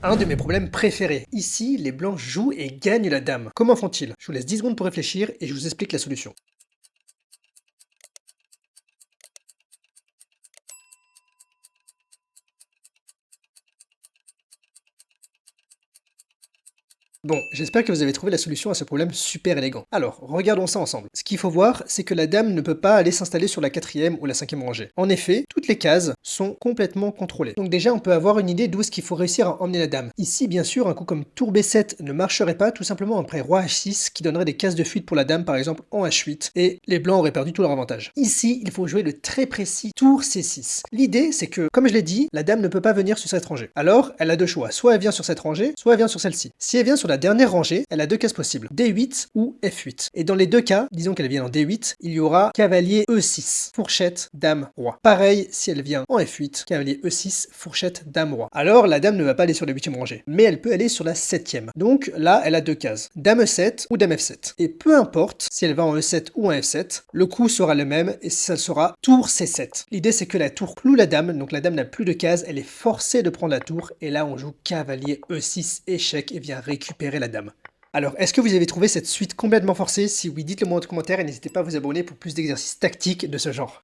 Un de mes problèmes préférés. Ici, les blancs jouent et gagnent la dame. Comment font-ils? Je vous laisse 10 secondes pour réfléchir et je vous explique la solution. Bon, j'espère que vous avez trouvé la solution à ce problème super élégant. Alors, regardons ça ensemble. Ce qu'il faut voir, c'est que la dame ne peut pas aller s'installer sur la quatrième ou la cinquième rangée. En effet, toutes les cases sont complètement contrôlées. Donc déjà, on peut avoir une idée d'où est-ce qu'il faut réussir à emmener la dame. Ici, bien sûr, un coup comme tour B7 ne marcherait pas, tout simplement après roi H6 qui donnerait des cases de fuite pour la dame, par exemple en H8, et les blancs auraient perdu tout leur avantage. Ici, il faut jouer le très précis tour C6. L'idée, c'est que, comme je l'ai dit, la dame ne peut pas venir sur cette rangée. Alors, elle a deux choix. Soit elle vient sur cette rangée, soit elle vient sur celle-ci. Si elle vient sur la dernière rangée, elle a deux cases possibles, D8 ou F8. Et dans les deux cas, disons qu'elle vient en D8, il y aura cavalier E6, fourchette, dame, roi. Pareil si elle vient en F8, cavalier E6, fourchette, dame, roi. Alors la dame ne va pas aller sur la 8e rangée, mais elle peut aller sur la 7e. Donc là, elle a deux cases, dame E7 ou dame F7. Et peu importe si elle va en E7 ou en F7, le coup sera le même et ça sera tour C7. L'idée c'est que la tour cloue la dame, donc la dame n'a plus de cases, elle est forcée de prendre la tour, et là on joue cavalier E6, échec, et vient récupérer la dame. Alors, est-ce que vous avez trouvé cette suite complètement forcée? Si oui, dites-le moi en commentaire et n'hésitez pas à vous abonner pour plus d'exercices tactiques de ce genre.